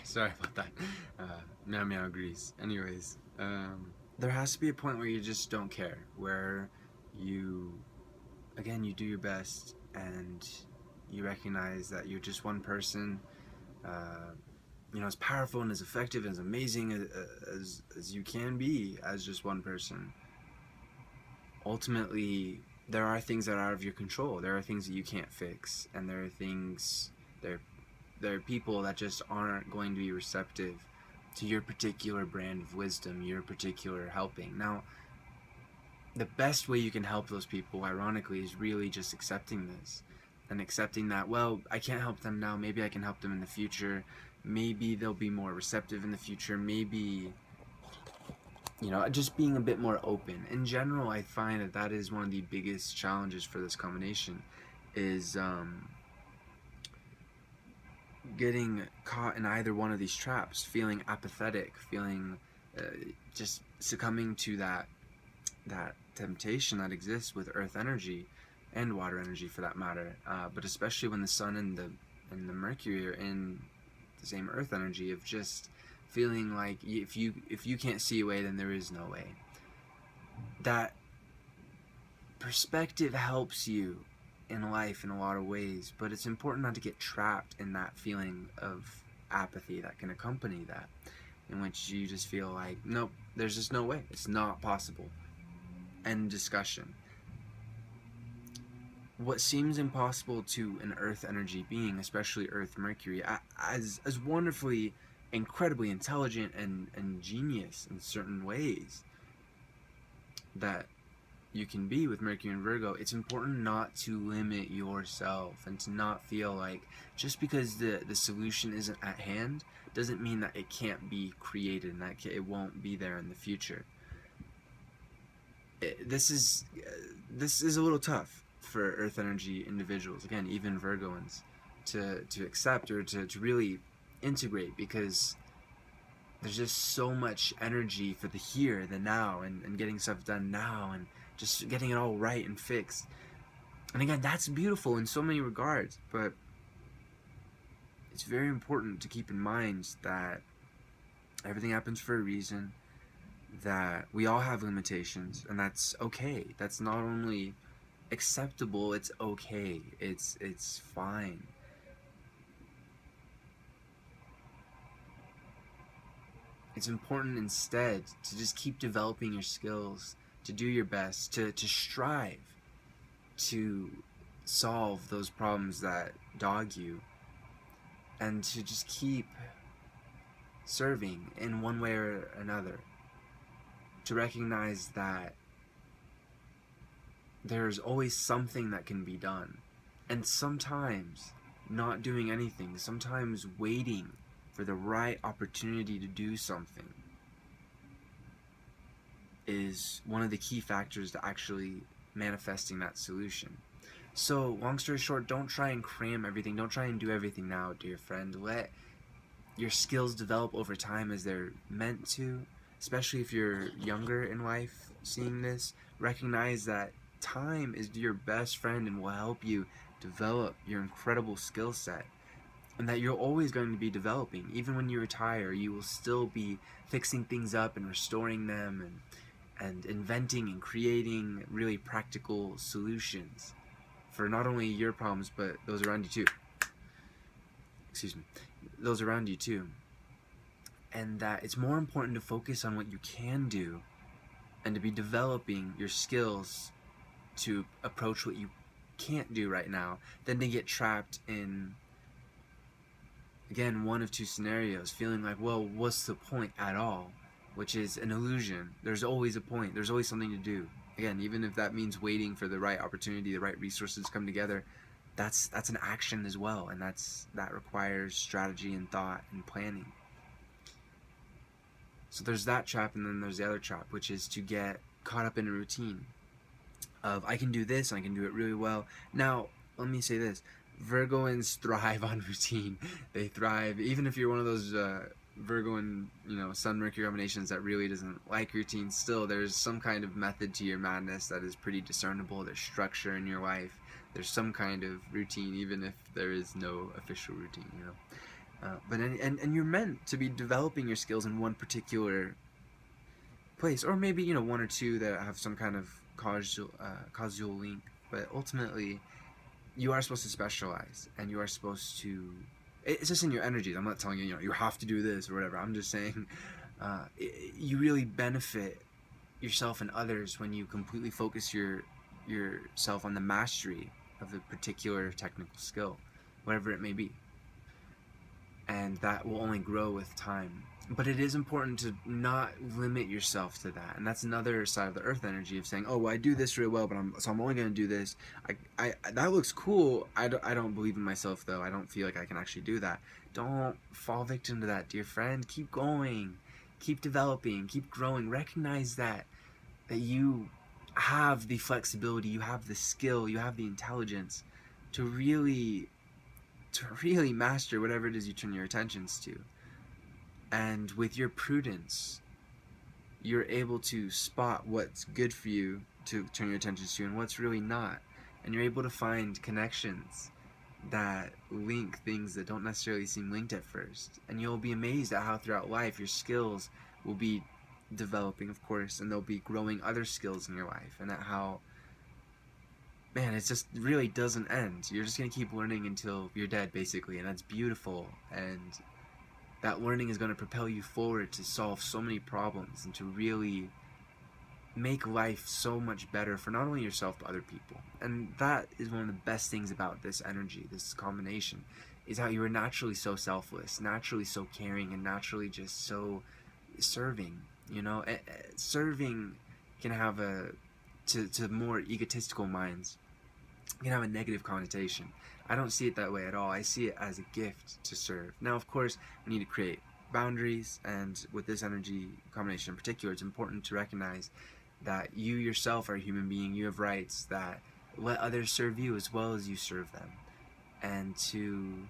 Sorry about that. Meow Meow agrees. Anyways, there has to be a point where you just don't care, where you, again, you do your best and you recognize that you're just one person, uh, as powerful and as effective and as amazing as you can be as just one person. Ultimately, there are things that are out of your control. There are things that you can't fix, and there there are people that just aren't going to be receptive to your particular brand of wisdom, your particular helping. Now, the best way you can help those people, ironically, is really just accepting this and accepting that, well, I can't help them now. Maybe I can help them in the future. Maybe they'll be more receptive in the future. Maybe, just being a bit more open. In general, I find that that is one of the biggest challenges for this combination is getting caught in either one of these traps, feeling apathetic, feeling uh, just succumbing to that temptation that exists with earth energy and water energy for that matter, but especially when the sun and the Mercury are in the same earth energy, of just feeling like if you can't see a way, then there is no way. That perspective helps you in life in a lot of ways, but it's important not to get trapped in that feeling of apathy that can accompany that, in which you just feel like, nope, there's just no way, it's not possible. End discussion. What seems impossible to an earth energy being, especially earth Mercury, as wonderfully incredibly intelligent and genius in certain ways that you can be with Mercury and Virgo, it's important not to limit yourself and to not feel like just because the solution isn't at hand doesn't mean that it can't be created and that it won't be there in the future. This is a little tough for Earth energy individuals, again, even Virgoans, to accept or to really integrate, because there's just so much energy for the here, the now, and getting stuff done now, and just getting it all right and fixed. And again, that's beautiful in so many regards, but it's very important to keep in mind that everything happens for a reason, that we all have limitations, and that's okay. That's not only acceptable, it's okay. It's fine. It's important instead to just keep developing your skills, to do your best, to strive to solve those problems that dog you, and to just keep serving in one way or another. To recognize that there's always something that can be done. And sometimes not doing anything, sometimes waiting for the right opportunity to do something is one of the key factors to actually manifesting that solution. So, long story short, don't try and cram everything. Don't try and do everything now, dear friend. Let your skills develop over time as they're meant to, especially if you're younger in life seeing this. Recognize that time is your best friend and will help you develop your incredible skill set, and that you're always going to be developing. Even when you retire, you will still be fixing things up and restoring them, and inventing and creating really practical solutions for not only your problems but those around you too. Excuse me. Those around you too. And that it's more important to focus on what you can do and to be developing your skills to approach what you can't do right now than to get trapped in, again, one of two scenarios, feeling like, well, what's the point at all? Which is an illusion. There's always a point. There's always something to do. Again, even if that means waiting for the right opportunity, the right resources to come together, that's an action as well, and that requires strategy and thought and planning. So there's that trap, and then there's the other trap, which is to get caught up in a routine of, I can do this and I can do it really well. Now, let me say this. Virgoans thrive on routine. They thrive, even if you're one of those Virgo and Sun Mercury combinations that really doesn't like routine. Still, there's some kind of method to your madness that is pretty discernible. There's structure in your life. There's some kind of routine, even if there is no official routine. But you're meant to be developing your skills in one particular place, or maybe one or two that have some kind of causal link. But ultimately, you are supposed to specialize, and you are supposed to. It's just in your energies. I'm not telling you, you have to do this or whatever. I'm just saying, you really benefit yourself and others when you completely focus yourself on the mastery of a particular technical skill, whatever it may be, and that will only grow with time. But it is important to not limit yourself to that, and that's another side of the earth energy of saying, oh, well, I do this really well, but I'm only going to do this. I that looks cool. I don't believe in myself, though. I don't feel like I can actually do that. Don't fall victim to that, dear friend. Keep going, keep developing, keep growing. Recognize that you have the flexibility, you have the skill, you have the intelligence to really master whatever it is you turn your attentions to. And with your prudence, you're able to spot what's good for you to turn your attentions to and what's really not. And you're able to find connections that link things that don't necessarily seem linked at first. And you'll be amazed at how throughout life your skills will be developing, of course, and they'll be growing other skills in your life. And at how, man, it just really doesn't end. You're just going to keep learning until you're dead, basically. And that's beautiful. And that learning is going to propel you forward to solve so many problems and to really make life so much better for not only yourself but other people. And that is one of the best things about this energy, this combination, is how you are naturally so selfless, naturally so caring, and naturally just so serving. Serving can have to more egotistical minds, can have a negative connotation. I don't see it that way at all. I see it as a gift to serve. Now, of course, we need to create boundaries, and with this energy combination in particular, it's important to recognize that you yourself are a human being. You have rights, that let others serve you as well as you serve them, and to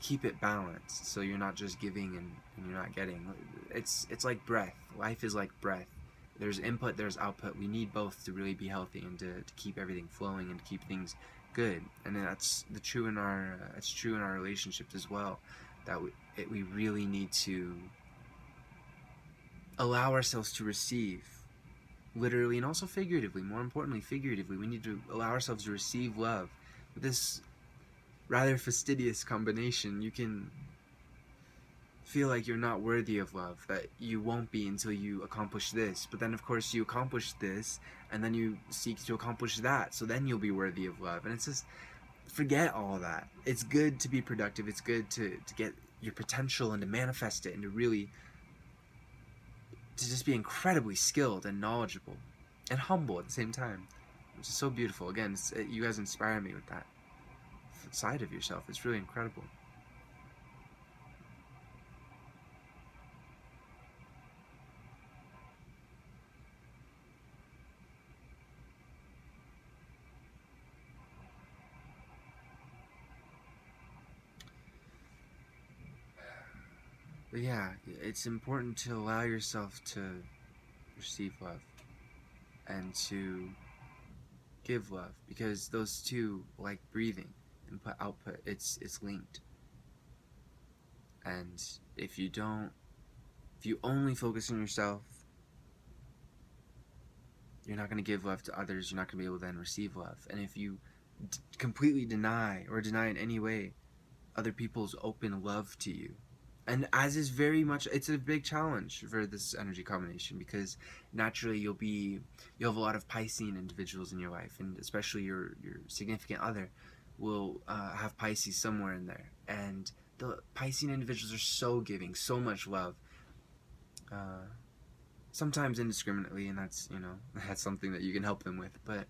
keep it balanced, so you're not just giving and you're not getting. It's like breath. Life is like breath. There's input, there's output. We need both to really be healthy and to keep everything flowing and to keep things good. And that's true in our relationships as well. That we really need to allow ourselves to receive, literally and also figuratively. More importantly, figuratively, we need to allow ourselves to receive love. With this rather fastidious combination, you can feel like you're not worthy of love, that you won't be until you accomplish this. But then, of course, you accomplish this, and then you seek to accomplish that, so then you'll be worthy of love. And it's just, forget all that. It's good to be productive. It's good to get your potential and to manifest it and to really, to just be incredibly skilled and knowledgeable and humble at the same time, which is so beautiful. Again, you guys inspire me with that side of yourself. It's really incredible. But yeah, it's important to allow yourself to receive love and to give love, because those two, like breathing, input output, it's linked. And if you only focus on yourself, you're not going to give love to others. You're not going to be able to then receive love. And if you completely deny in any way other people's open love to you, and as is very much, it's a big challenge for this energy combination, because naturally you'll have a lot of Piscean individuals in your life, and especially your significant other will have Pisces somewhere in there. And the Piscean individuals are so giving, so much love, sometimes indiscriminately, and that's that's something that you can help them with. But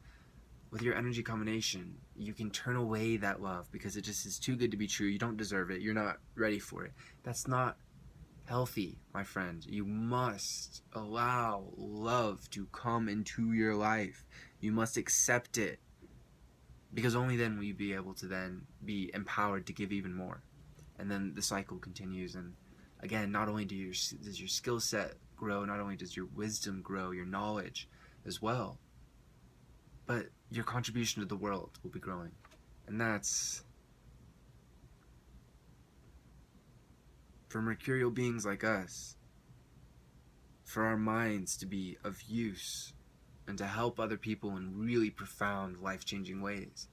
with your energy combination, you can turn away that love because it just is too good to be true. You don't deserve it. You're not ready for it. That's not healthy, my friend. You must allow love to come into your life. You must accept it, because only then will you be able to then be empowered to give even more. And then the cycle continues. And again, not only does your skill set grow, not only does your wisdom grow, your knowledge as well, but your contribution to the world will be growing. And that's for mercurial beings like us, for our minds to be of use and to help other people in really profound, life-changing ways.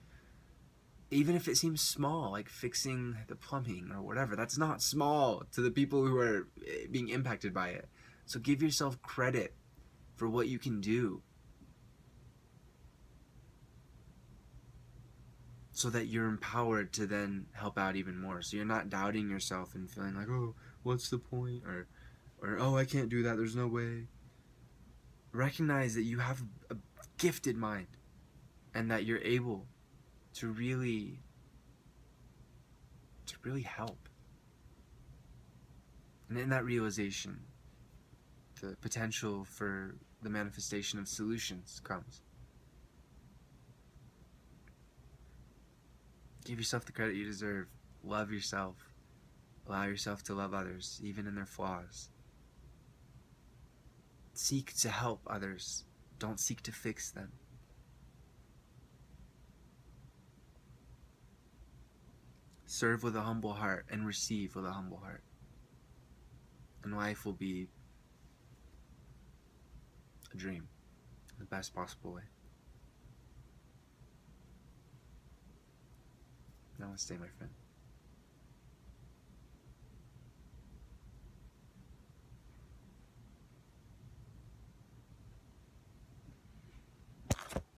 Even if it seems small, like fixing the plumbing or whatever, that's not small to the people who are being impacted by it. So give yourself credit for what you can do, so that you're empowered to then help out even more. So you're not doubting yourself and feeling like, oh, what's the point? Or oh, I can't do that, there's no way. Recognize that you have a gifted mind and that you're able to really help. And in that realization, the potential for the manifestation of solutions comes. Give yourself the credit you deserve. Love yourself. Allow yourself to love others, even in their flaws. Seek to help others. Don't seek to fix them. Serve with a humble heart and receive with a humble heart. And life will be a dream in the best possible way. Namaste, my friend.